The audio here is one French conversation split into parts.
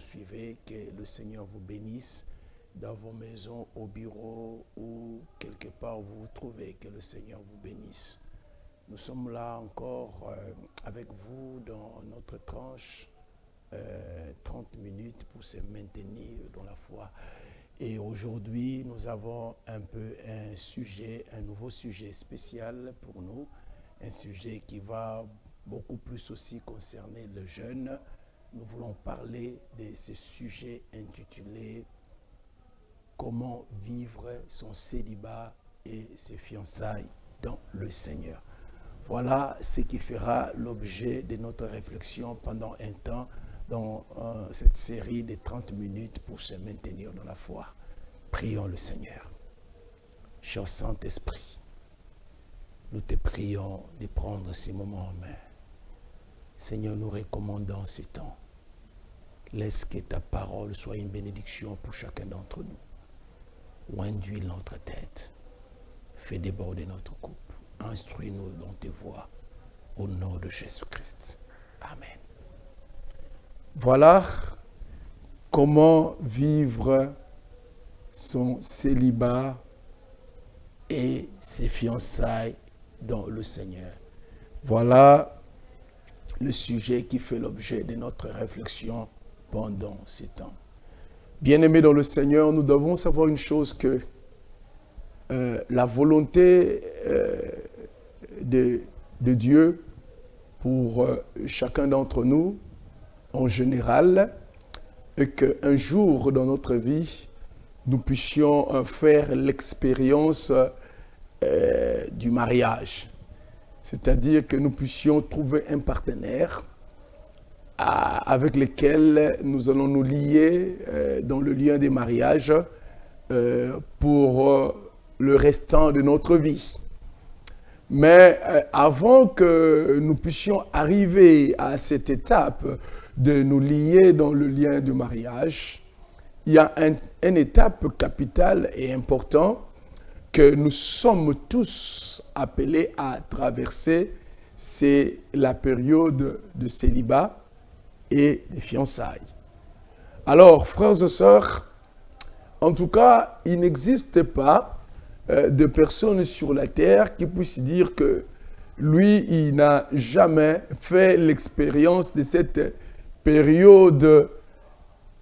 nous suivez, que le Seigneur vous bénisse dans vos maisons, au bureau ou quelque part où vous vous trouvez, que le Seigneur vous bénisse. Nous sommes là encore avec vous dans notre tranche 30 minutes pour se maintenir dans la foi. Et aujourd'hui, nous avons un peu un nouveau sujet spécial pour nous, un sujet qui va beaucoup plus aussi concerner le jeune. Nous voulons parler de ce sujet intitulé « Comment vivre son célibat et ses fiançailles dans le Seigneur ». Voilà ce qui fera l'objet de notre réflexion pendant un temps dans cette série de 30 minutes pour se maintenir dans la foi. Prions le Seigneur. Cher Saint-Esprit, nous te prions de prendre ces moments en main. Seigneur, nous recommandons ces temps. Laisse que ta parole soit une bénédiction pour chacun d'entre nous. Ou induis notre tête. Fais déborder notre coupe. Instruis-nous dans tes voies. Au nom de Jésus-Christ. Amen. Voilà comment vivre son célibat et ses fiançailles dans le Seigneur. Voilà le sujet qui fait l'objet de notre réflexion pendant ces temps. Bien-aimés dans le Seigneur, nous devons savoir une chose que la volonté de Dieu pour chacun d'entre nous, en général, est qu'un jour dans notre vie, nous puissions faire l'expérience du mariage. C'est-à-dire que nous puissions trouver un partenaire avec lequel nous allons nous lier dans le lien des mariages pour le restant de notre vie. Mais avant que nous puissions arriver à cette étape de nous lier dans le lien du mariage, il y a une étape capitale et importante que nous sommes tous appelés à traverser, c'est la période de célibat et de fiançailles. Alors, frères et sœurs, en tout cas, il n'existe pas de personne sur la terre qui puisse dire que lui, il n'a jamais fait l'expérience de cette période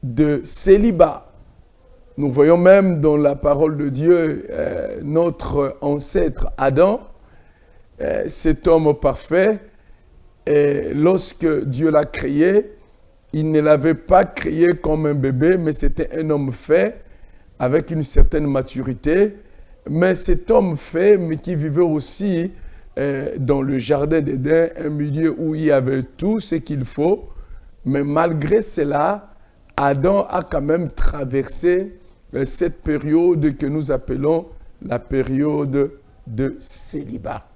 de célibat. Nous voyons même dans la parole de Dieu, notre ancêtre Adam, cet homme parfait, lorsque Dieu l'a créé, il ne l'avait pas créé comme un bébé, mais c'était un homme fait, avec une certaine maturité. Mais cet homme fait, mais qui vivait aussi dans le jardin d'Éden, un milieu où il y avait tout ce qu'il faut. Mais malgré cela, Adam a quand même traversé cette période que nous appelons la période de célibat.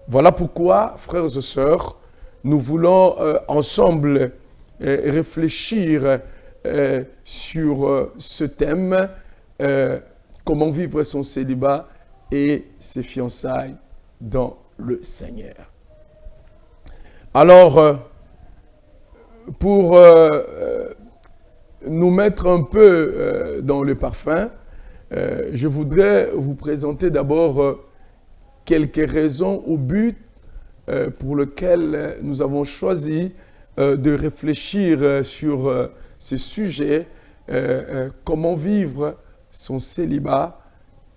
Voilà pourquoi, frères et sœurs, nous voulons ensemble réfléchir sur ce thème, comment vivre son célibat et ses fiançailles dans le Seigneur. Alors, pour nous mettre un peu dans le parfum, je voudrais vous présenter d'abord quelques raisons ou buts pour lesquels nous avons choisi de réfléchir sur ce sujet, comment vivre son célibat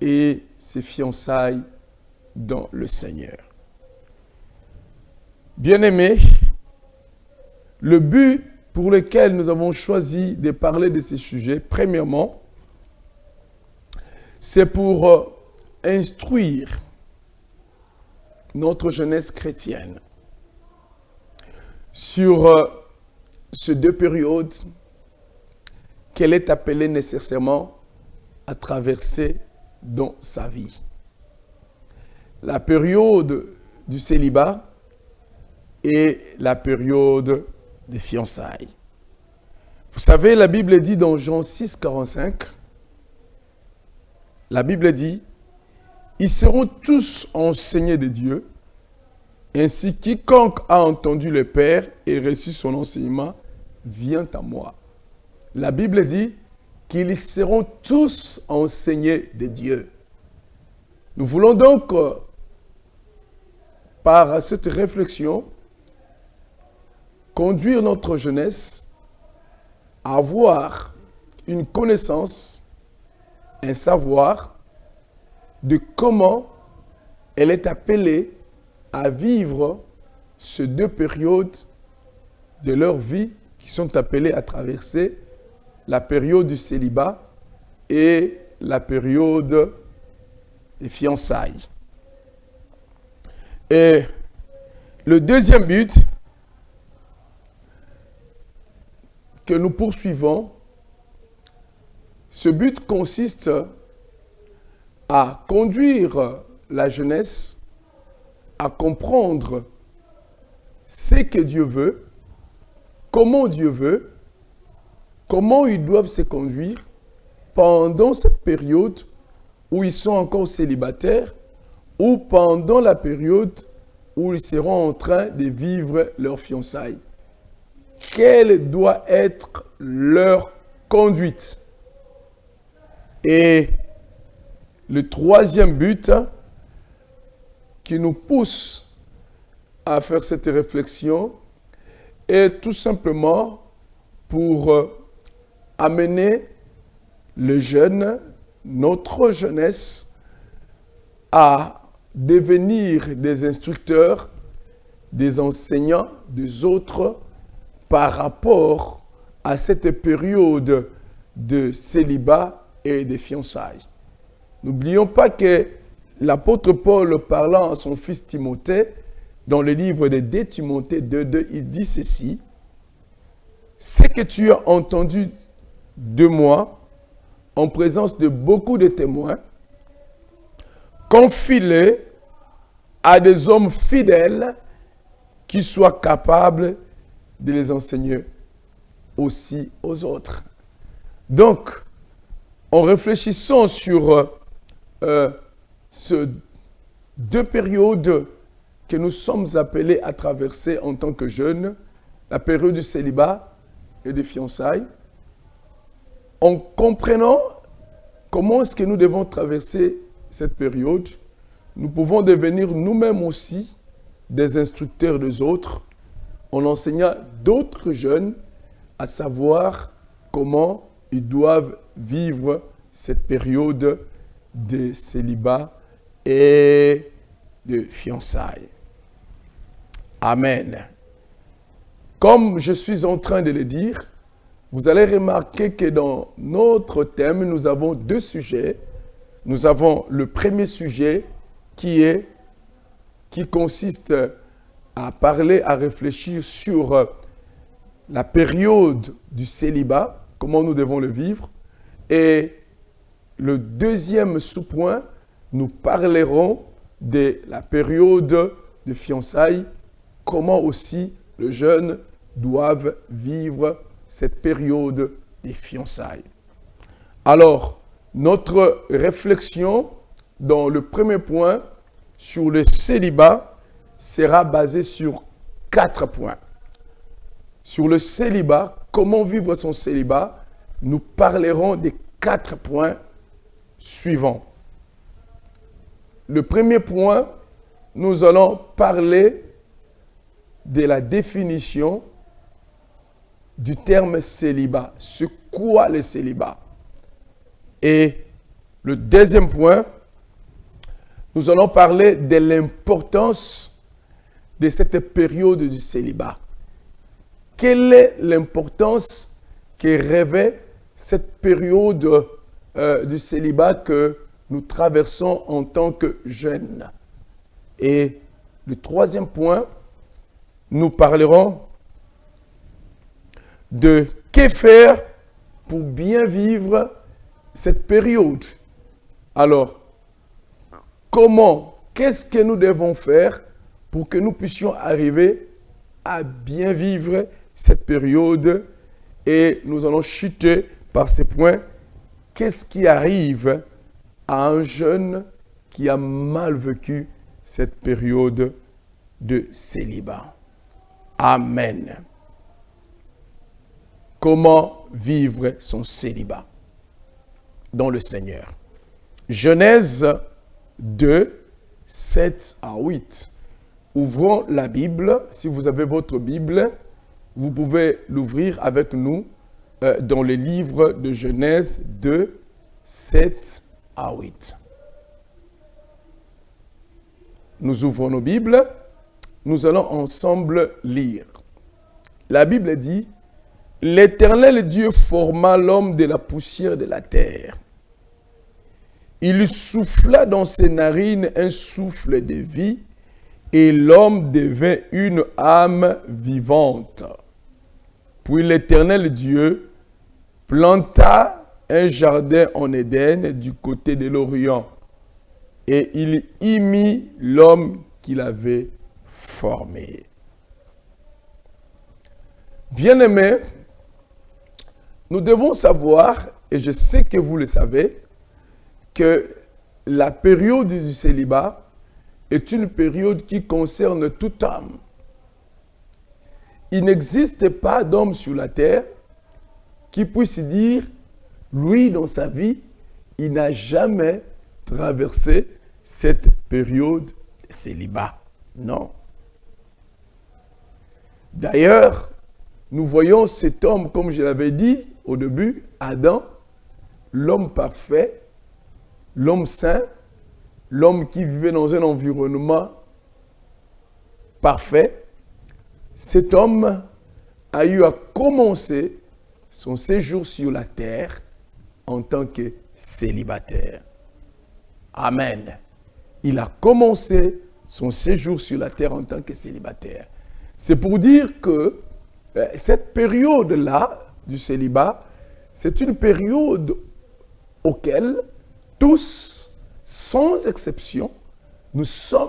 et ses fiançailles dans le Seigneur. Bien-aimés, le but pour lequel nous avons choisi de parler de ces sujets, premièrement, c'est pour instruire notre jeunesse chrétienne sur ces deux périodes qu'elle est appelée nécessairement à traverser dans sa vie. La période du célibat et la période des fiançailles. Vous savez, la Bible dit dans Jean 6, 45, la Bible dit, « Ils seront tous enseignés de Dieu, ainsi quiconque a entendu le Père et reçu son enseignement vient à moi. la Bible dit qu'ils seront tous enseignés de Dieu. Nous voulons donc, par cette réflexion, conduire notre jeunesse à avoir une connaissance, un savoir de comment elle est appelée à vivre ces deux périodes de leur vie qui sont appelées à traverser la période du célibat et la période des fiançailles. Et le deuxième but que nous poursuivons, ce but consiste à conduire la jeunesse à comprendre ce que Dieu veut, comment Dieu veut, comment ils doivent se conduire pendant cette période où ils sont encore célibataires ou pendant la période où ils seront en train de vivre leur fiançailles. Quelle doit être leur conduite? Et le troisième but qui nous pousse à faire cette réflexion est tout simplement pour amener les jeunes, notre jeunesse, à devenir des instructeurs, des enseignants, des autres, par rapport à cette période de célibat et de fiançailles. N'oublions pas que l'apôtre Paul, parlant à son fils Timothée, dans le livre de 2 Timothée 2.2, il dit ceci: « Ce que tu as entendu de moi, en présence de beaucoup de témoins, confie-le à des hommes fidèles qui soient capables de les enseigner aussi aux autres. » Donc, en réfléchissant sur ces deux périodes que nous sommes appelés à traverser en tant que jeunes, la période du célibat et des fiançailles, en comprenant comment est-ce que nous devons traverser cette période, nous pouvons devenir nous-mêmes aussi des instructeurs des autres, en enseignant d'autres jeunes à savoir comment ils doivent vivre cette période de célibat et de fiançailles. Amen. Comme je suis en train de le dire, vous allez remarquer que dans notre thème, nous avons deux sujets. Nous avons le premier sujet qui consiste à parler, à réfléchir sur la période du célibat, comment nous devons le vivre. Et le deuxième sous-point, nous parlerons de la période de fiançailles, comment aussi les jeunes doivent vivre cette période des fiançailles. Alors, notre réflexion dans le premier point sur le célibat sera basée sur 4 points. Sur le célibat, comment vivre son célibat, nous parlerons des 4 points suivants. Le premier point, nous allons parler de la définition du terme célibat. C'est quoi le célibat? Et le deuxième point, nous allons parler de l'importance de cette période du célibat. Quelle est l'importance que revêt cette période du célibat que nous traversons en tant que jeunes? Et le troisième point, nous parlerons de que faire pour bien vivre cette période. Alors, qu'est-ce que nous devons faire pour que nous puissions arriver à bien vivre cette période? Et nous allons chuter par ces points. Qu'est-ce qui arrive à un jeune qui a mal vécu cette période de célibat? Amen. Comment vivre son célibat dans le Seigneur. Genèse 2, 7 à 8. Ouvrons la Bible. Si vous avez votre Bible, vous pouvez l'ouvrir avec nous dans le livre de Genèse 2, 7 à 8. Nous ouvrons nos Bibles. Nous allons ensemble lire. La Bible dit: « L'Éternel Dieu forma l'homme de la poussière de la terre. Il souffla dans ses narines un souffle de vie, et l'homme devint une âme vivante. Puis l'Éternel Dieu planta un jardin en Éden du côté de l'Orient, et il y mit l'homme qu'il avait formé. » Bien-aimés, nous devons savoir, et je sais que vous le savez, que la période du célibat est une période qui concerne toute âme. Il n'existe pas d'homme sur la terre qui puisse dire, lui, dans sa vie, il n'a jamais traversé cette période de célibat. Non. D'ailleurs, nous voyons cet homme, comme je l'avais dit au début, Adam, l'homme parfait, l'homme saint, l'homme qui vivait dans un environnement parfait. Cet homme a eu à commencer son séjour sur la terre en tant que célibataire. Amen. Il a commencé son séjour sur la terre en tant que célibataire. C'est pour dire que cette période-là du célibat, c'est une période auquel tous, sans exception, nous sommes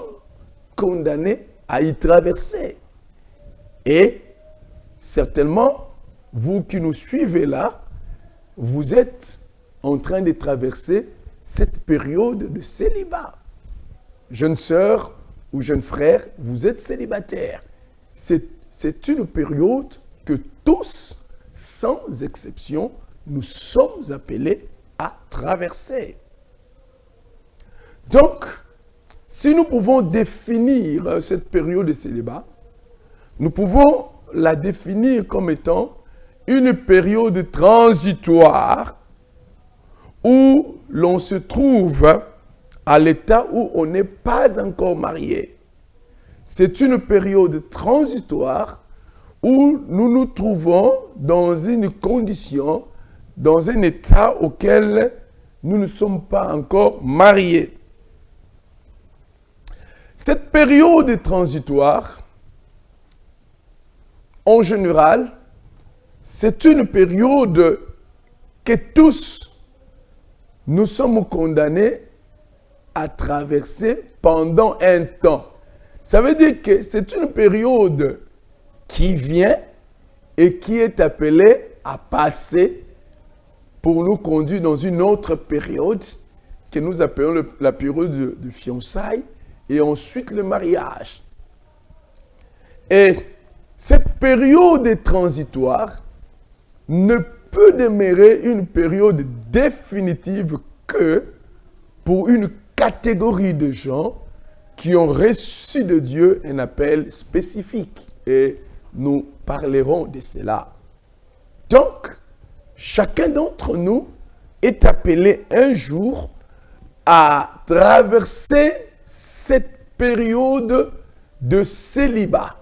condamnés à y traverser. Et certainement, vous qui nous suivez là, vous êtes en train de traverser cette période de célibat. Jeune sœur ou jeune frère, vous êtes célibataire. C'est une période que tous, sans exception, nous sommes appelés à traverser. Donc, si nous pouvons définir cette période de célibat, nous pouvons la définir comme étant une période transitoire où l'on se trouve à l'état où on n'est pas encore marié. C'est une période transitoire où nous nous trouvons dans une condition, dans un état auquel nous ne sommes pas encore mariés. Cette période transitoire, en général, c'est une période que tous nous sommes condamnés à traverser pendant un temps. Ça veut dire que c'est une période qui vient et qui est appelée à passer pour nous conduire dans une autre période que nous appelons la période de fiançailles et ensuite le mariage. Et cette période transitoire ne peut demeurer une période définitive que pour une catégorie de gens qui ont reçu de Dieu un appel spécifique. Et nous parlerons de cela. Donc, chacun d'entre nous est appelé un jour à traverser cette période de célibat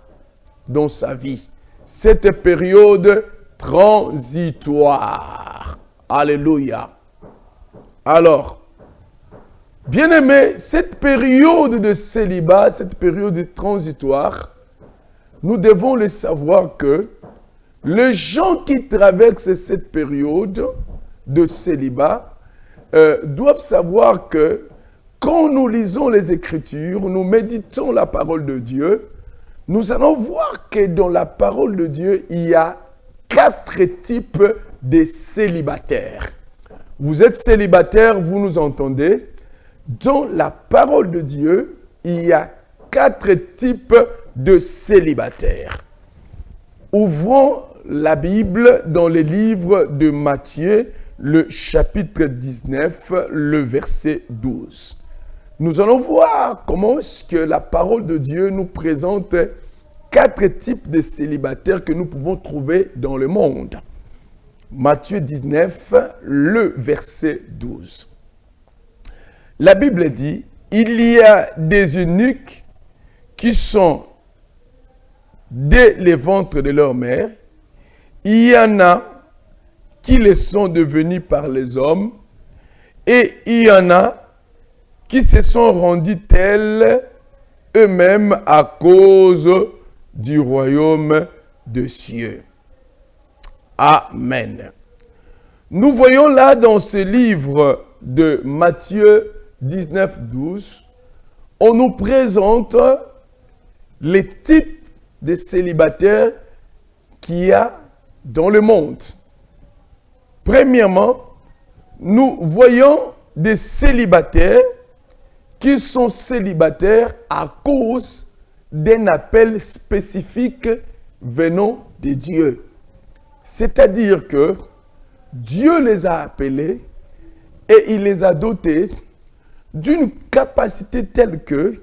dans sa vie. Cette période transitoire. Alléluia. Alors, bien-aimés, cette période de célibat, cette période transitoire, nous devons le savoir que les gens qui traversent cette période de célibat doivent savoir que quand nous lisons les Écritures, nous méditons la parole de Dieu, nous allons voir que dans la parole de Dieu, il y a 4 types de célibataires. Vous êtes célibataire, vous nous entendez. Dans la parole de Dieu, il y a 4 types de célibataires. Ouvrons la Bible dans le livre de Matthieu, le chapitre 19, le verset 12. Nous allons voir comment est-ce que la parole de Dieu nous présente 4 types de célibataires que nous pouvons trouver dans le monde. Matthieu 19, le verset 12. La Bible dit, il y a des eunuques qui sont dès les ventres de leur mère. Il y en a qui les sont devenus par les hommes et il y en a qui se sont rendus tels eux-mêmes à cause du royaume des cieux. Amen. Nous voyons là dans ce livre de Matthieu 19, 12, on nous présente les types de célibataires qu'il y a dans le monde. Premièrement, nous voyons des célibataires qui sont célibataires à cause d'un appel spécifique venant de Dieu. C'est-à-dire que Dieu les a appelés et il les a dotés d'une capacité telle que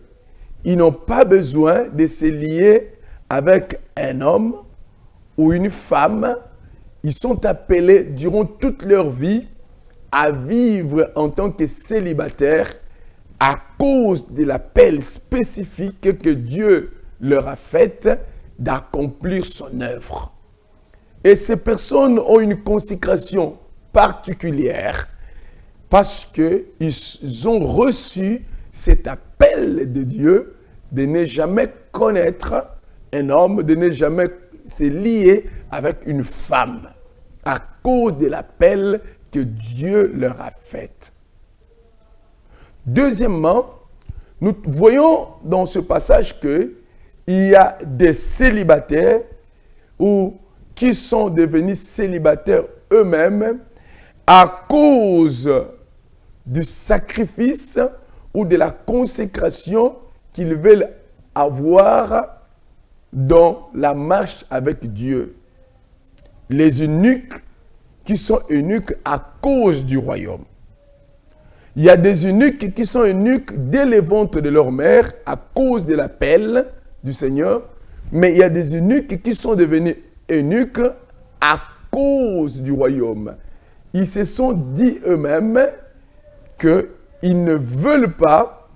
ils n'ont pas besoin de se lier avec un homme ou une femme. Ils sont appelés durant toute leur vie à vivre en tant que célibataires à cause de l'appel spécifique que Dieu leur a fait d'accomplir son œuvre. Et ces personnes ont une consécration particulière parce qu'ils ont reçu cet appel de Dieu de ne jamais connaître un homme, de ne jamais se lier avec une femme à cause de l'appel que Dieu leur a fait. Deuxièmement, nous voyons dans ce passage qu'il y a des célibataires qui sont devenus célibataires eux-mêmes à cause du sacrifice ou de la consécration qu'ils veulent avoir dans la marche avec Dieu. Les eunuques qui sont eunuques à cause du royaume. Il y a des eunuques qui sont eunuques dès les ventres de leur mère à cause de l'appel du Seigneur. Mais il y a des eunuques qui sont devenus eunuques à cause du royaume. Ils se sont dit eux-mêmes qu'ils ne veulent pas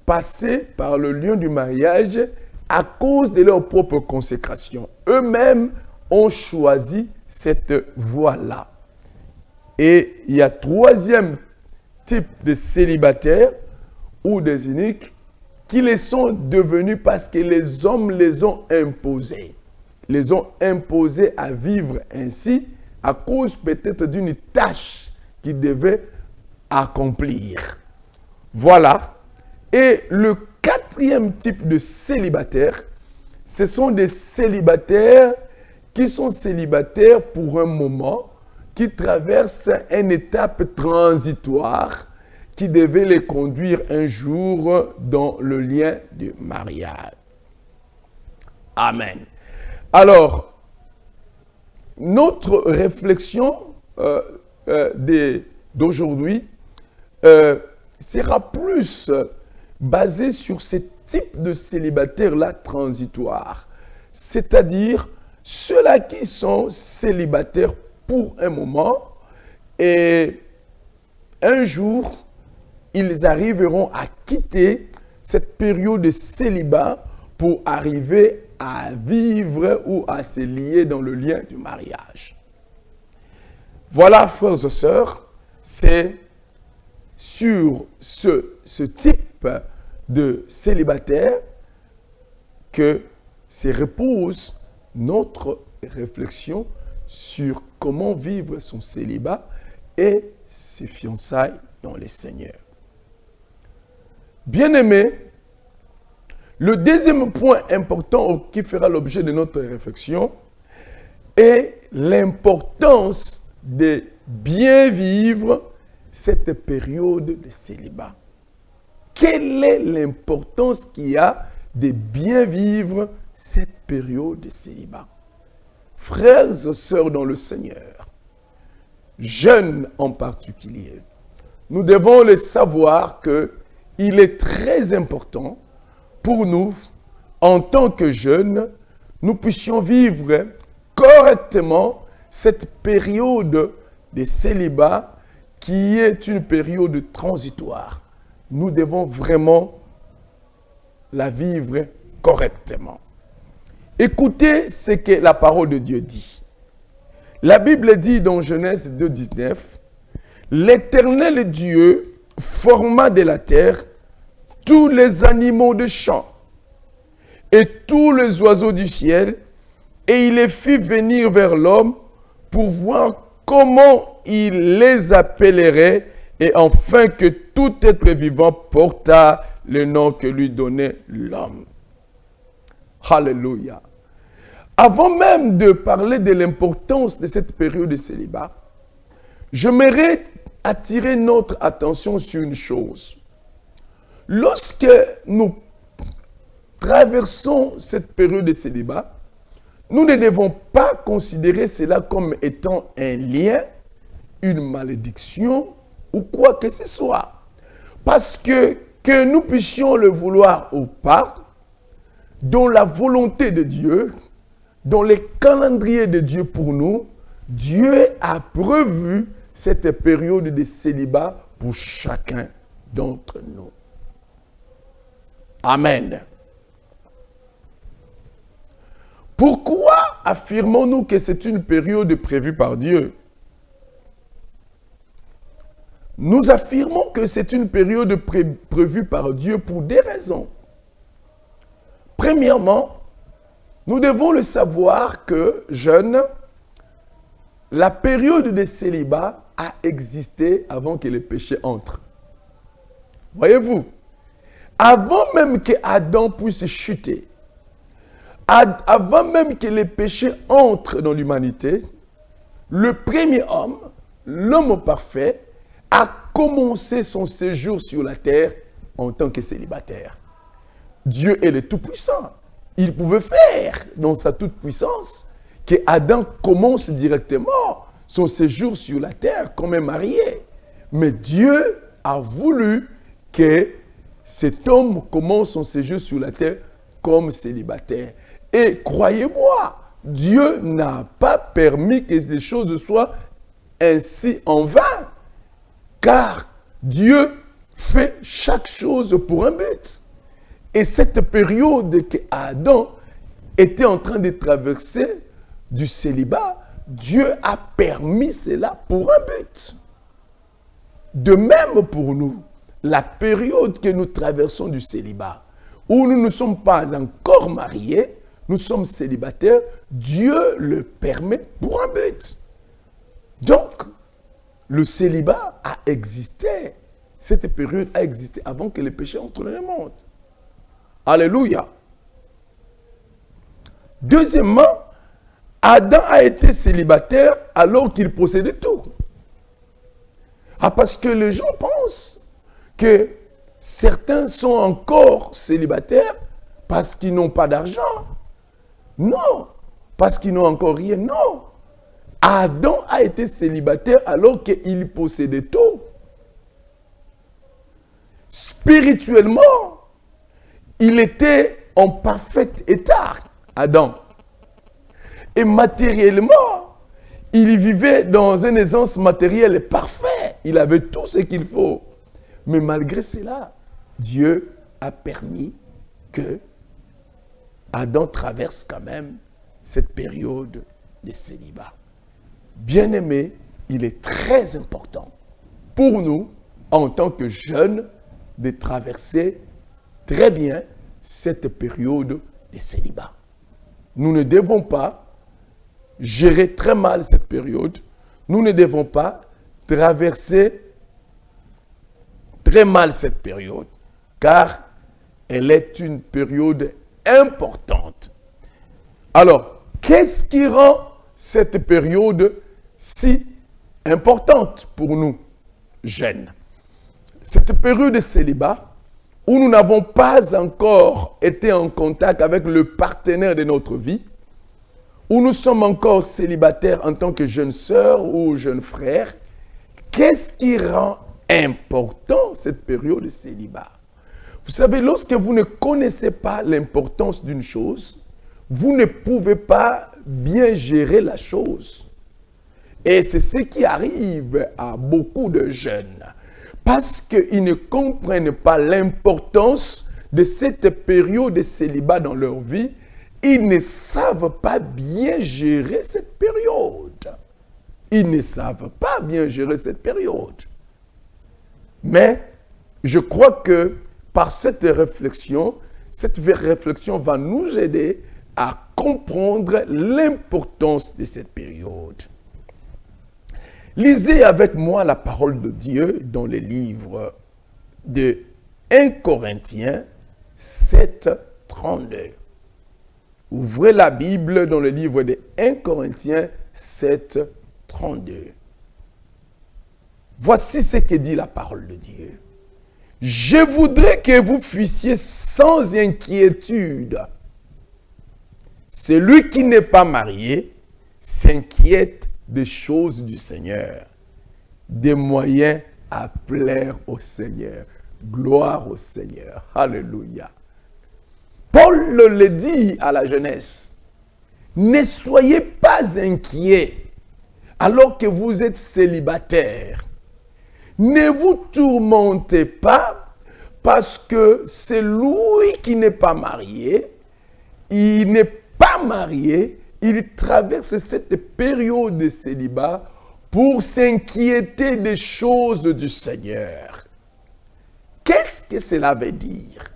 passer par le lieu du mariage à cause de leur propre consécration. Eux-mêmes ont choisi cette voie-là. Et il y a troisième type de célibataires ou des eunuques qui les sont devenus parce que les hommes les ont imposés. Les ont imposés à vivre ainsi à cause peut-être d'une tâche qu'ils devaient accomplir. Voilà. Et le quatrième type de célibataire, ce sont des célibataires qui sont célibataires pour un moment, qui traversent une étape transitoire qui devait les conduire un jour dans le lien du mariage. Amen. Alors, notre réflexion d'aujourd'hui sera plus basée sur ce type de célibataires-là transitoires, c'est-à-dire ceux-là qui sont célibataires pour un moment et un jour, ils arriveront à quitter cette période de célibat pour arriver à vivre ou à se lier dans le lien du mariage. Voilà, frères et sœurs, c'est sur ce type de célibataire que se repose notre réflexion sur comment vivre son célibat et ses fiançailles dans le Seigneur. Bien-aimés, le deuxième point important qui fera l'objet de notre réflexion est l'importance de bien vivre cette période de célibat. Quelle est l'importance qu'il y a de bien vivre cette période de célibat? frères et sœurs dans le Seigneur, jeunes en particulier, nous devons le savoir qu'il est très important pour nous, en tant que jeunes, nous puissions vivre correctement cette période de célibat qui est une période transitoire. Nous devons vraiment la vivre correctement. Écoutez ce que la parole de Dieu dit. La Bible dit dans Genèse 2,19, « L'Éternel Dieu forma de la terre tous les animaux de champ et tous les oiseaux du ciel, et il les fit venir vers l'homme pour voir comment il les appellerait, et enfin que tout être vivant porta le nom que lui donnait l'homme. » Alléluia. Avant même de parler de l'importance de cette période de célibat, j'aimerais attirer notre attention sur une chose. Lorsque nous traversons cette période de célibat, nous ne devons pas considérer cela comme étant un lien, une malédiction ou quoi que ce soit. Parce que nous puissions le vouloir ou pas, dans la volonté de Dieu, dans les calendriers de Dieu pour nous, Dieu a prévu cette période de célibat pour chacun d'entre nous. Amen. Pourquoi affirmons-nous que c'est une période prévue par Dieu? Nous affirmons que c'est une période prévue par Dieu pour des raisons. Premièrement, nous devons le savoir que, jeunes, la période de célibat a existé avant que le péché entre. Voyez-vous, avant même que Adam puisse chuter, avant même que le péché entre dans l'humanité, le premier homme, l'homme parfait, a commencé son séjour sur la terre en tant que célibataire. Dieu est le Tout-Puissant. Il pouvait faire, dans sa toute-puissance, que Adam commence directement son séjour sur la terre comme un marié. Mais Dieu a voulu que cet homme commence son séjour sur la terre comme célibataire. Et croyez-moi, Dieu n'a pas permis que les choses soient ainsi en vain. Car Dieu fait chaque chose pour un but. Et cette période que Adam était en train de traverser du célibat, Dieu a permis cela pour un but. De même pour nous, la période que nous traversons du célibat, où nous ne sommes pas encore mariés, nous sommes célibataires, Dieu le permet pour un but. Donc, le célibat a existé, cette période a existé avant que le péché entre dans le monde. Alléluia. Deuxièmement, Adam a été célibataire alors qu'il possédait tout. Parce que les gens pensent que certains sont encore célibataires parce qu'ils n'ont pas d'argent. Non, parce qu'ils n'ont encore rien. Non. Adam a été célibataire alors qu'il possédait tout. Spirituellement, il était en parfait état, Adam. Et matériellement, il vivait dans une aisance matérielle parfaite. Il avait tout ce qu'il faut. Mais malgré cela, Dieu a permis que Adam traverse quand même cette période de célibat. Bien-aimés, il est très important pour nous, en tant que jeunes, de traverser très bien cette période de célibat. Nous ne devons pas gérer très mal cette période. Nous ne devons pas traverser très mal cette période, car elle est une période importante. Alors, qu'est-ce qui rend cette période si importante pour nous, jeunes? Cette période de célibat, où nous n'avons pas encore été en contact avec le partenaire de notre vie, ou nous sommes encore célibataires en tant que jeunes sœurs ou jeunes frères, qu'est-ce qui rend important cette période de célibat? Vous savez, lorsque vous ne connaissez pas l'importance d'une chose, vous ne pouvez pas bien gérer la chose. Et c'est ce qui arrive à beaucoup de jeunes. Parce qu'ils ne comprennent pas l'importance de cette période de célibat dans leur vie, ils ne savent pas bien gérer cette période. Ils ne savent pas bien gérer cette période. Mais je crois que par cette réflexion va nous aider à comprendre l'importance de cette période. Lisez avec moi la parole de Dieu dans le livre de 1 Corinthiens 7, 32. Ouvrez la Bible dans le livre de 1 Corinthiens 7, 32. Voici ce que dit la parole de Dieu. Je voudrais que vous fussiez sans inquiétude. Celui qui n'est pas marié s'inquiète des choses du Seigneur, des moyens à plaire au Seigneur. Gloire au Seigneur. Alléluia. Paul le dit à la jeunesse. Ne soyez pas inquiets alors que vous êtes célibataires. Ne vous tourmentez pas parce que celui qui n'est pas marié, il n'est pas marié, il traverse cette période de célibat pour s'inquiéter des choses du Seigneur. Qu'est-ce que cela veut dire?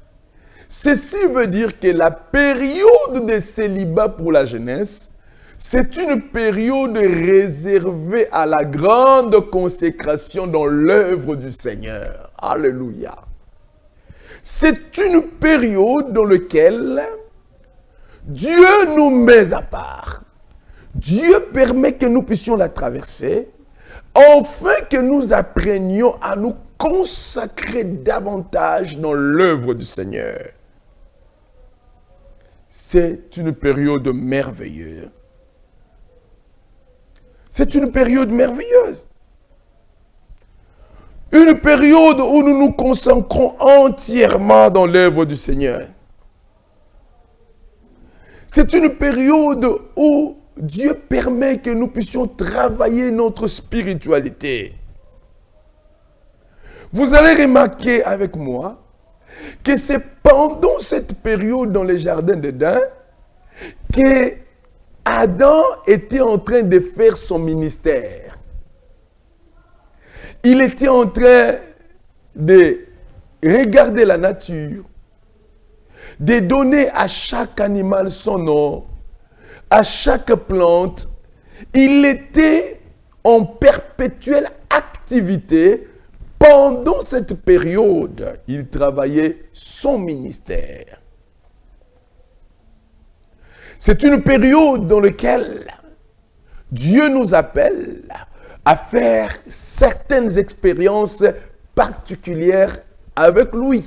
Ceci veut dire que la période de célibat pour la jeunesse, c'est une période réservée à la grande consécration dans l'œuvre du Seigneur. Alléluia. C'est une période dans laquelle Dieu nous met à part. Dieu permet que nous puissions la traverser, afin que nous apprenions à nous consacrer davantage dans l'œuvre du Seigneur. C'est une période merveilleuse. C'est une période merveilleuse. Une période où nous nous consacrons entièrement dans l'œuvre du Seigneur. C'est une période où Dieu permet que nous puissions travailler notre spiritualité. Vous allez remarquer avec moi que c'est pendant cette période dans les jardins d'Éden que Adam était en train de faire son ministère. Il était en train de regarder la nature, de donner à chaque animal son nom, à chaque plante. Il était en perpétuelle activité. Pendant cette période, il travaillait son ministère. C'est une période dans laquelle Dieu nous appelle à faire certaines expériences particulières avec lui.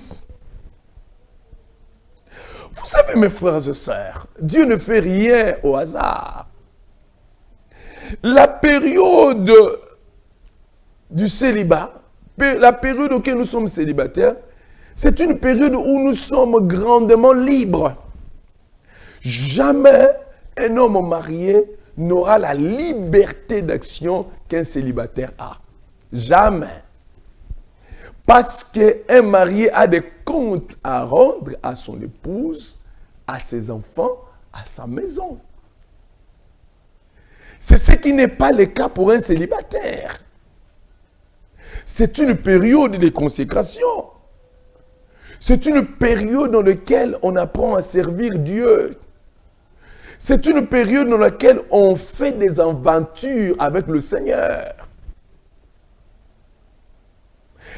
Vous savez, mes frères et sœurs, Dieu ne fait rien au hasard. La période du célibat, la période auquel nous sommes célibataires, c'est une période où nous sommes grandement libres. Jamais un homme marié n'aura la liberté d'action qu'un célibataire a. Jamais. Parce qu'un marié a des comptes à rendre à son épouse, à ses enfants, à sa maison. C'est ce qui n'est pas le cas pour un célibataire. C'est une période de consécration. C'est une période dans laquelle on apprend à servir Dieu. C'est une période dans laquelle on fait des aventures avec le Seigneur.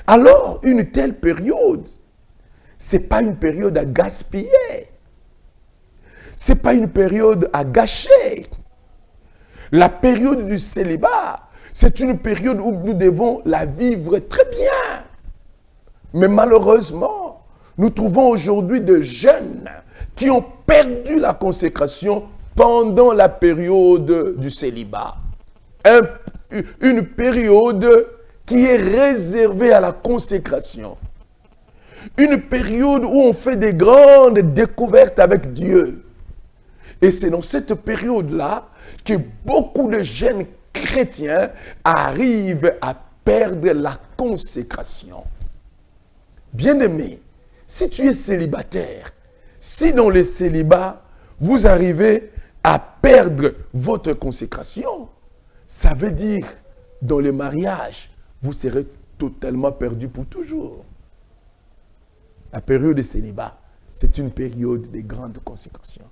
Alors, une telle période, ce n'est pas une période à gaspiller. Ce n'est pas une période à gâcher. La période du célibat, c'est une période où nous devons la vivre très bien. Mais malheureusement, nous trouvons aujourd'hui des jeunes qui ont perdu la consécration pendant la période du célibat. Une période qui est réservée à la consécration. Une période où on fait des grandes découvertes avec Dieu. Et c'est dans cette période-là que beaucoup de jeunes chrétiens arrivent à perdre la consécration. Bien-aimé, si tu es célibataire, si dans le célibat, vous arrivez à perdre votre consécration, ça veut dire, dans le mariage, vous serez totalement perdu pour toujours. La période de célibat, c'est une période de grande consécration.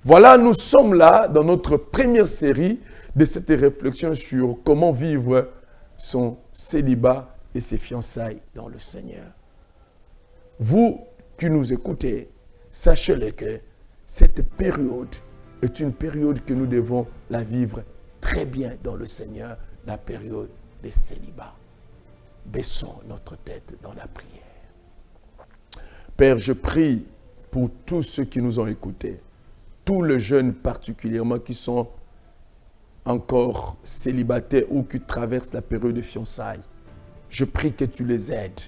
Voilà, nous sommes là dans notre première série de cette réflexion sur comment vivre son célibat et ses fiançailles dans le Seigneur. Vous qui nous écoutez, sachez-le que cette période est une période que nous devons la vivre très bien dans le Seigneur, la période des célibats. Baissons notre tête dans la prière. Père, je prie pour tous ceux qui nous ont écoutés, tous les jeunes particulièrement qui sont encore célibataires ou qui traversent la période de fiançailles. Je prie que tu les aides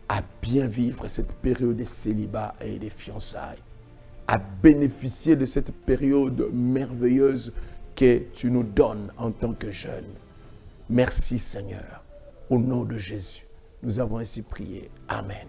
à bien vivre cette période de célibat et de fiançailles, à bénéficier de cette période merveilleuse que tu nous donnes en tant que jeunes. Merci Seigneur. Au nom de Jésus, nous avons ainsi prié. Amen.